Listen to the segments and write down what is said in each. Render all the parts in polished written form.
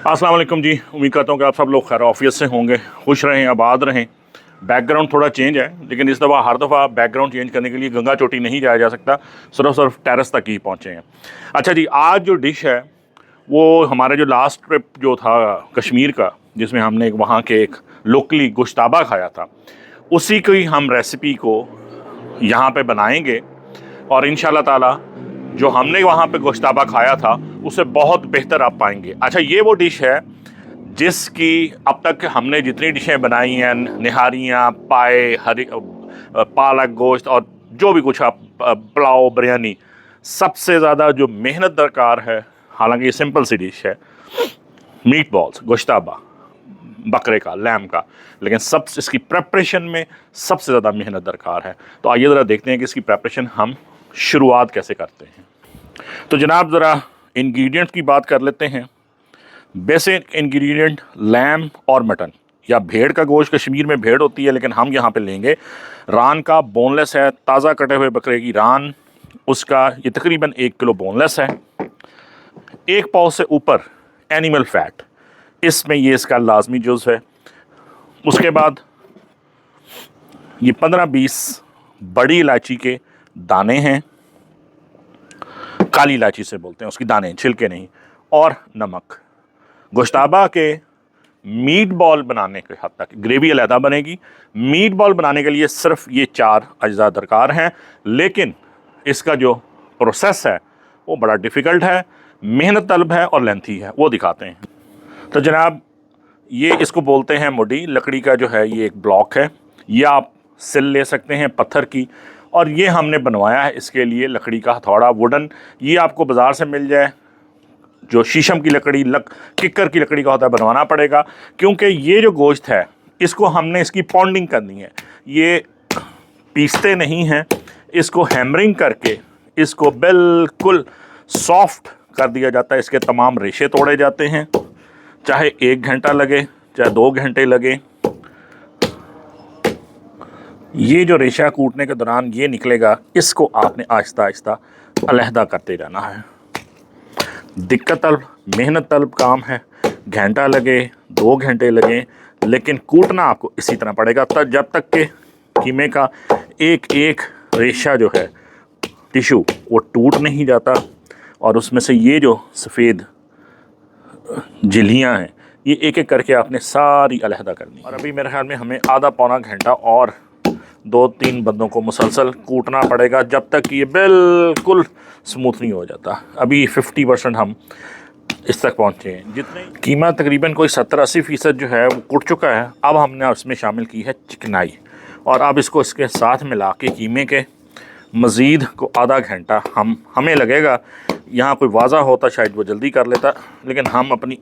अस्सलाम वालेकुम जी। उम्मीद करता हूँ कि आप सब लोग खैर ऑफियत से होंगे, खुश रहें, आबाद रहें। बैकग्राउंड थोड़ा चेंज है, लेकिन इस दफ़ा हर दफ़ा बैकग्राउंड चेंज करने के लिए गंगा चोटी नहीं जाया जा सकता, सिर्फ टेरेस तक ही पहुँचे हैं। अच्छा जी, आज जो डिश है वो हमारा जो लास्ट ट्रिप जो था कश्मीर का, जिसमें हमने वहाँ के एक लोकली गोश्ताबा खाया था, उसी की हम रेसिपी को यहाँ पे बनाएंगे और इंशाल्लाह ताला जो हमने वहाँ पे गोश्ताबा खाया था उससे बहुत बेहतर आप पाएंगे। अच्छा, ये वो डिश है जिसकी अब तक हमने जितनी डिशें बनाई हैं, निहारियाँ, पाए, हरी पालक गोश्त और जो भी कुछ आप पुलाव, बिरयानी, सबसे ज़्यादा जो मेहनत दरकार है, हालांकि ये सिंपल सी डिश है, मीट बॉल्स, गोश्ताबा बकरे का, लैम का, लेकिन सब इसकी प्रेपरेशन में सबसे ज़्यादा मेहनत दरकार है। तो आइए ज़रा देखते हैं कि इसकी प्रेपरेशन हम शुरुआत कैसे करते हैं। तो जनाब ज़रा इंग्रेडिएंट्स की बात कर लेते हैं। बेसिक इंग्रेडिएंट लैम और मटन या भेड़ का गोश्त, कश्मीर में भेड़ होती है लेकिन हम यहाँ पे लेंगे रान का, बोनलेस है, ताज़ा कटे हुए बकरे की रान, उसका ये तकरीबन 1 किलो बोनलेस है। 1 पाव से ऊपर एनिमल फैट, इसमें ये इसका लाजमी जुज़ है। उसके बाद ये 15-20 बड़ी इलायची के दाने हैं, काली इलायची से बोलते हैं, उसकी दाने, छिलके नहीं, और नमक। गोश्ताबा के मीट बॉल बनाने के हद तक ग्रेवी अलहदा बनेगी। मीट बॉल बनाने के लिए सिर्फ ये 4 अज्जा दरकार हैं, लेकिन इसका जो प्रोसेस है वो बड़ा डिफ़िकल्ट है, मेहनत तलब है और लेंथी है, वो दिखाते हैं। तो जनाब ये इसको बोलते हैं मुडी, लकड़ी का जो है ये एक ब्लॉक है, ये आप सिल ले सकते हैं पत्थर की, और ये हमने बनवाया है इसके लिए लकड़ी का हथौड़ा, वुडन। ये आपको बाज़ार से मिल जाए, जो शीशम की लकड़ी, किक्कर की लकड़ी का होता है, बनवाना पड़ेगा, क्योंकि ये जो गोश्त है इसको हमने इसकी पॉन्डिंग करनी है। ये पीसते नहीं हैं, इसको हैमरिंग करके इसको बिल्कुल सॉफ्ट कर दिया जाता है। इसके तमाम रेशे तोड़े जाते हैं, चाहे 1 घंटा लगे चाहे 2 घंटे लगे। ये जो रेशा कूटने के दौरान ये निकलेगा, इसको आपने आहिस्ता आहिस्ता अलहदा करते जाना है। दिक्कत तलब, मेहनत तलब काम है, घंटा लगे 2 घंटे लगे, लेकिन कूटना आपको इसी तरह पड़ेगा तब जब तक कि कीमे का एक एक रेशा जो है टिशू वो टूट नहीं जाता और उसमें से ये जो सफ़ेद झिल्लियाँ हैं ये एक एक करके आपने सारी अलहदा करनी। और अभी मेरे ख्याल में हमें आधा पौना घंटा और 2-3 बंदों को मुसलसल कूटना पड़ेगा जब तक कि ये बिल्कुल स्मूथ नहीं हो जाता। अभी 50% हम इस तक पहुँचे हैं। जितने कीमा तकरीबन कोई 70-80% जो है वो कुट चुका है। अब हमने उसमें शामिल की है चिकनाई, और अब इसको इसके साथ मिला के कीमे के मज़ीद को आधा घंटा हमें लगेगा। यहाँ कोई वाज़ा होता शायद वो जल्दी कर लेता, लेकिन हम अपनी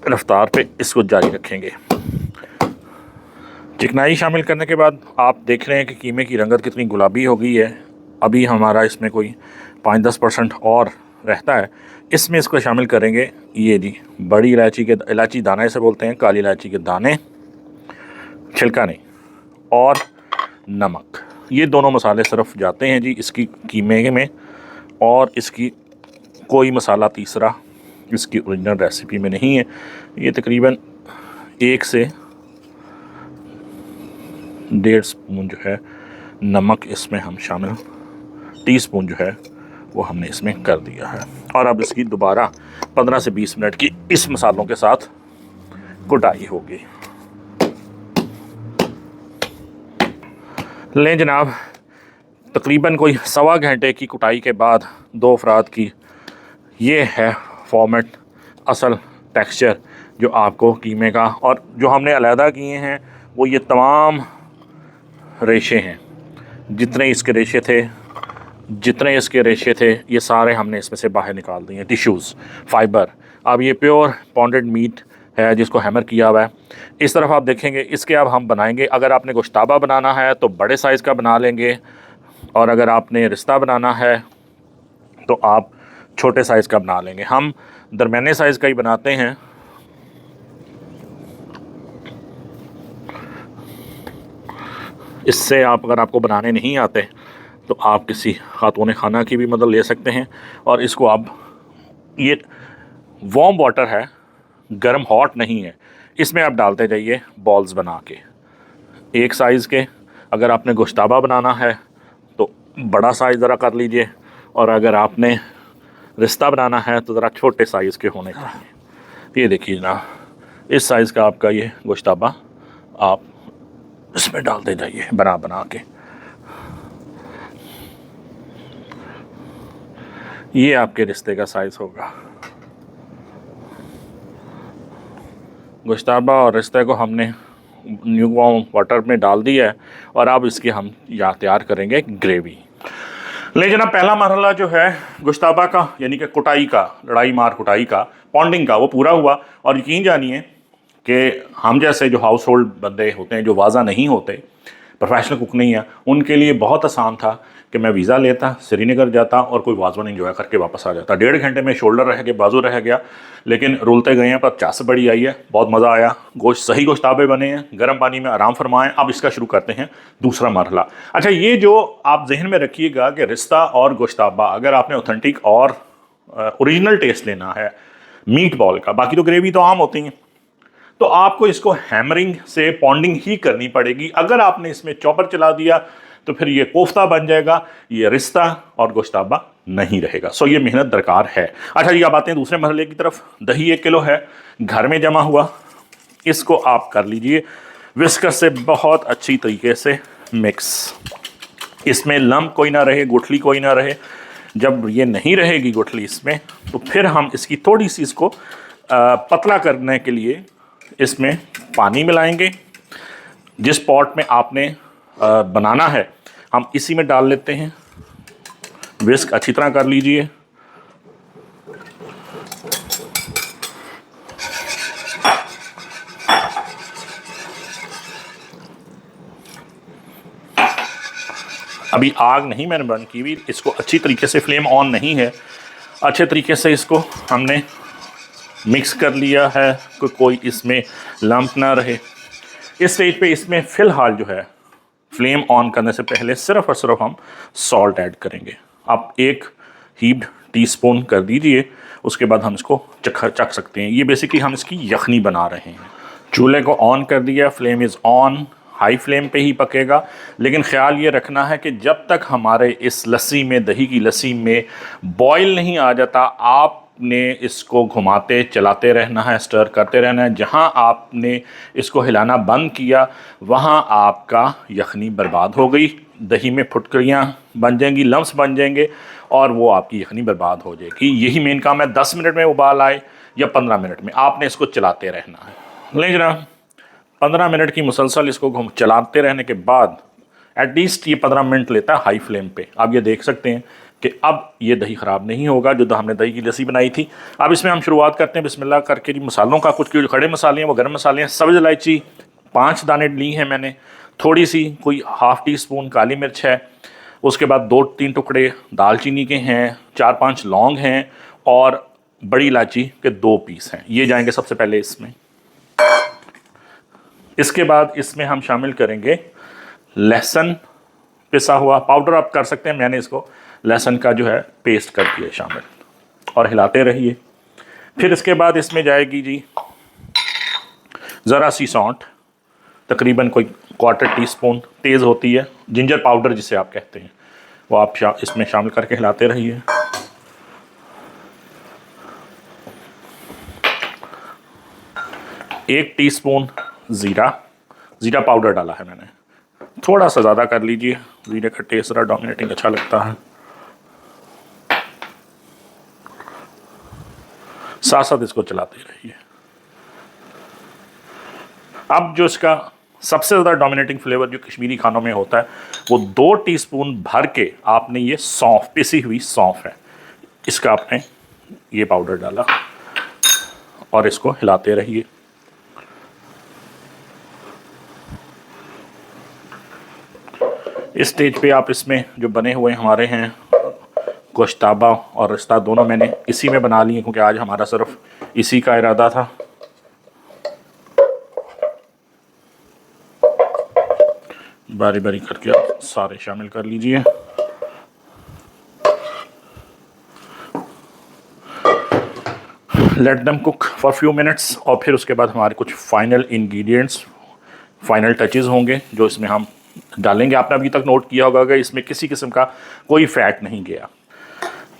रफ्तार पे इसको जारी रखेंगे। चिकनाई शामिल करने के बाद आप देख रहे हैं कि कीमे की रंगत कितनी गुलाबी हो गई है। अभी हमारा इसमें कोई 5-10% और रहता है। इसमें इसको शामिल करेंगे ये जी बड़ी इलायची दाना इसे बोलते हैं, काली इलायची के दाने, छिलका नहीं, और नमक। ये दोनों मसाले सिर्फ जाते हैं जी इसकी कीमे में, और इसकी कोई मसाला तीसरा इसकी ओरिजिनल रेसिपी में नहीं है। ये तकरीबन 1 से 1.5 स्पून जो है नमक इसमें हम शामिल, टीस्पून जो है वो हमने इसमें कर दिया है। और अब इसकी दोबारा 15 से 20 मिनट की इस मसालों के साथ कुटाई होगी। लें जनाब, तकरीबन कोई 1.25 घंटे की कुटाई के बाद 2 अफराद की ये है फॉर्मेट, असल टेक्सचर जो आपको कीमे का। और जो हमने अलहदा किए हैं वो ये तमाम रेशे हैं, जितने इसके रेशे थे ये सारे हमने इसमें से बाहर निकाल दिए, टिश्यूज़, फाइबर। अब ये प्योर पॉन्डेड मीट है जिसको हैमर किया हुआ है। इस तरफ आप देखेंगे इसके अब हम बनाएंगे। अगर आपने गोश्ताबा बनाना है तो बड़े साइज़ का बना लेंगे, और अगर आपने रिश्ता बनाना है तो आप छोटे साइज़ का बना लेंगे। हम दरमियाने साइज़ का ही बनाते हैं। इससे आप अगर आपको बनाने नहीं आते तो आप किसी खातून खाना की भी मदद ले सकते हैं। और इसको आप, ये वार्म वाटर है, गर्म हॉट नहीं है, इसमें आप डालते जाइए बॉल्स बना के एक साइज़ के। अगर आपने गोश्ताबा बनाना है तो बड़ा साइज़ ज़रा कर लीजिए, और अगर आपने रिश्ता बनाना है तो ज़रा छोटे साइज़ के होने चाहिए। ये देखिए ना, इस साइज़ का आपका ये गोश्ताबा आप इसमें डालते जाइए बना बना के। ये आपके रिश्ते का साइज़ होगा। गोश्ताबा और रिश्ते को हमने न्यू वार्म वाटर में डाल दिया है, और अब इसकी हम यहाँ तैयार करेंगे ग्रेवी। ले जनाब, पहला मरहला जो है गोश्ताबा का, यानी कि कुटाई का, लड़ाई मार कुटाई का, पॉन्डिंग का, वो पूरा हुआ। और यकीन जानिए कि हम जैसे जो हाउस होल्ड बंदे होते हैं, जो वाज़ा नहीं होते, प्रोफेशनल कुक नहीं है, उनके लिए बहुत आसान था कि मैं वीज़ा लेता, श्रीनगर जाता और कोई वाजवान इंजॉय करके वापस आ जाता। 1.5 घंटे में शोल्डर रह गया, बाजू रह गया, लेकिन रुलते गए हैं। पर चास बड़ी आई है, बहुत मज़ा आया। गोश्त सही गोश्ताबे बने हैं, गर्म पानी में आराम फरमाएं। अब इसका शुरू करते हैं दूसरा मरहला। अच्छा, ये जो आप जहन में रखिएगा कि रिश्ता और गोश्ताबा, अगर आपने ऑथेंटिक और ओरिजिनल टेस्ट लेना है मीट बॉल का, बाकी तो ग्रेवी तो आम होती हैं, तो आपको इसको हैमरिंग से पॉन्डिंग ही करनी पड़ेगी। अगर आपने इसमें चॉपर चला दिया तो फिर ये कोफ्ता बन जाएगा, ये रिश्ता और गोश्ताबा नहीं रहेगा। सो ये मेहनत दरकार है। अच्छा जी, अब आते हैं दूसरे मरहले की तरफ। दही 1 किलो है घर में जमा हुआ, इसको आप कर लीजिए विस्कर से बहुत अच्छी तरीके से मिक्स। इसमें लम्ब कोई ना रहे, गुठली कोई ना रहे। जब ये नहीं रहेगी गुठली इसमें, तो फिर हम इसकी थोड़ी सी इसको पतला करने के लिए इसमें पानी मिलाएंगे। जिस पॉट में आपने बनाना है हम इसी में डाल लेते हैं। विस्क अच्छी तरह कर लीजिए। अभी आग नहीं मैंने बंद की हुई, इसको अच्छी तरीके से, फ्लेम ऑन नहीं है, अच्छे तरीके से इसको हमने मिक्स कर लिया है कि कोई इसमें लम्प ना रहे। इस स्टेज पे इसमें फ़िलहाल जो है फ्लेम ऑन करने से पहले सिर्फ और सिर्फ हम सॉल्ट ऐड करेंगे। आप 1 हीप्ड टीस्पून कर दीजिए, उसके बाद हम इसको चख सकते हैं। ये बेसिकली हम इसकी यखनी बना रहे हैं। चूल्हे को ऑन कर दिया, flame is on, high flame पे ही पकेगा। लेकिन ख्याल ये रखना है कि जब तक हमारे इस लस्सी में, दही की लस्सी में बॉयल नहीं आ जाता, आपने इसको घुमाते चलाते रहना है, स्टर करते रहना है। जहां आपने इसको हिलाना बंद किया वहां आपका यखनी बर्बाद हो गई, दही में फुटकरियां बन जाएंगी, लम्स बन जाएंगे, और वो आपकी यखनी बर्बाद हो जाएगी। यही मेन काम है। 10 मिनट में उबाल आए या 15 मिनट में, आपने इसको चलाते रहना है। ले जनाब, 15 मिनट की मुसलसल इसको चलाते रहने के बाद, एटलीस्ट ये 15 मिनट लेता है हाई फ्लेम पे। आप ये देख सकते हैं कि अब ये दही ख़राब नहीं होगा, जो हमने दही की लस्सी बनाई थी। अब इसमें हम शुरुआत करते हैं बिस्मिल्लाह करके जी। मसालों का कुछ जो खड़े मसाले हैं वो गर्म मसाले हैं। सब्ज़ इलायची 5 दाने ली हैं मैंने, थोड़ी सी कोई ½ टीस्पून काली मिर्च है, उसके बाद 2-3 टुकड़े दालचीनी के हैं, 4-5 लौंग हैं, और बड़ी इलायची के 2 पीस हैं। ये जाएंगे सबसे पहले इसमें। इसके बाद इसमें हम शामिल करेंगे लहसुन पिसा हुआ, पाउडर आप कर सकते हैं, मैंने इसको लहसुन का जो है पेस्ट कर दिया शामिल, और हिलाते रहिए। फिर इसके बाद इसमें जाएगी जी ज़रा सी सौंठ, तकरीबन कोई 1/4 टीस्पून, तेज़ होती है, जिंजर पाउडर जिसे आप कहते हैं, वो आप इसमें शामिल करके हिलाते रहिए। एक टीस्पून ज़ीरा पाउडर डाला है मैंने, थोड़ा सा ज़्यादा कर लीजिए, ज़ीरे का टेस्ट ज़रा डोमिनेटिंग अच्छा लगता है। साथ साथ इसको चलाते रहिए। अब जो इसका सबसे ज़्यादा डोमिनेटिंग फ्लेवर जो कश्मीरी खानों में होता है, वो 2 टीस्पून भर के आपने, ये सौंफ, पिसी हुई सौंफ है, इसका आपने ये पाउडर डाला और इसको हिलाते रहिए। इस स्टेज पे आप इसमें जो बने हुए हमारे हैं गोश्ताबा और रिश्ता दोनों मैंने इसी में बना लिए, क्योंकि आज हमारा सिर्फ इसी का इरादा था। बारी बारी करके आप सारे शामिल कर लीजिए। Let them cook for few minutes, और फिर उसके बाद हमारे कुछ फाइनल इंग्रेडिएंट्स, फाइनल टचेस होंगे जो इसमें हम डालेंगे। आपने अभी तक नोट किया होगा कि इसमें किसी किस्म का कोई फैट नहीं गया।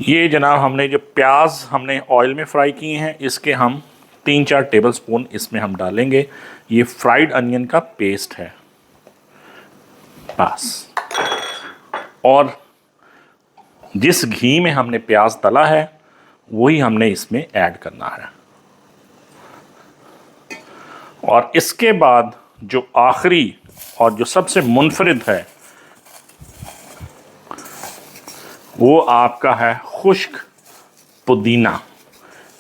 ये जनाब हमने जो प्याज हमने ऑयल में फ्राई किए हैं, इसके हम 3-4 टेबलस्पून इसमें हम डालेंगे। ये फ्राइड अनियन का पेस्ट है बस। और जिस घी में हमने प्याज तला है वही हमने इसमें ऐड करना है। और इसके बाद जो आखिरी और जो सबसे मुनफरिद है वो आपका है खुश्क पुदीना।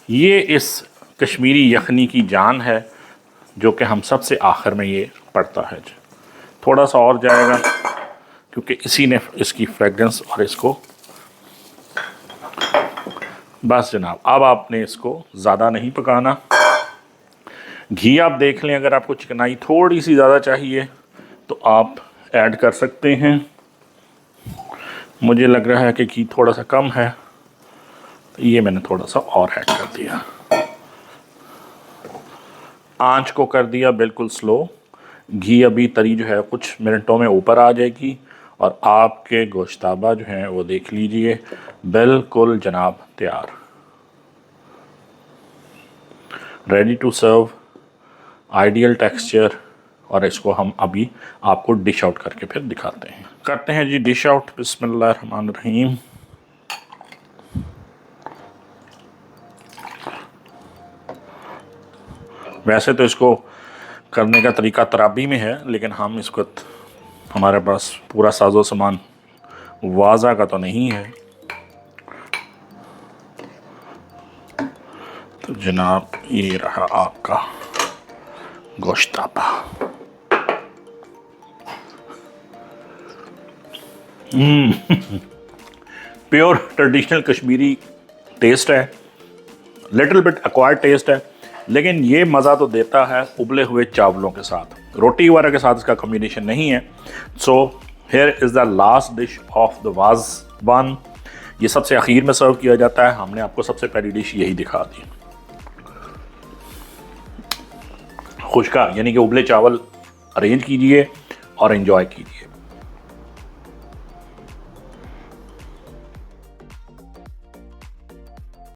ये इस कश्मीरी यखनी की जान है, जो कि हम सबसे आखिर में ये पड़ता है। थोड़ा सा और जाएगा क्योंकि इसी ने इसकी फ्रेगरेंस और इसको, बस जनाब अब आपने इसको ज़्यादा नहीं पकाना। घी आप देख लें, अगर आपको चिकनाई थोड़ी सी ज़्यादा चाहिए तो आप ऐड कर सकते हैं। मुझे लग रहा है कि घी थोड़ा सा कम है, तो ये मैंने थोड़ा सा और ऐड कर दिया। आंच को कर दिया बिल्कुल स्लो। घी अभी तरी जो है कुछ मिनटों में ऊपर आ जाएगी और आपके गोश्ताबा जो हैं वो देख लीजिए बिल्कुल जनाब तैयार, ready to serve, ideal texture. और इसको हम अभी आपको डिश आउट करके फिर दिखाते हैं। करते हैं जी डिश आउट। बिस्मिल्लाहिर्रहमानिर्रहीम। वैसे तो इसको करने का तरीका तराबी में है, लेकिन हम इसको, हमारे पास पूरा साजो सामान वाजा का तो नहीं है, तो जनाब ये रहा आपका gushtaba. Pure traditional Kashmiri test है, लिटिल बिट एक्वायर्ड टेस्ट है, लेकिन ये मज़ा तो देता है उबले हुए चावलों के साथ। रोटी वगैरह के साथ इसका कॉम्बिनेशन नहीं है। So here is the last dish of the Wazwan. ये सबसे आखिर में सर्व किया जाता है। हमने आपको सबसे पहली डिश यही दिखा दी। खुश्का यानी कि उबले चावल अरेंज कीजिए और एंजॉय कीजिए।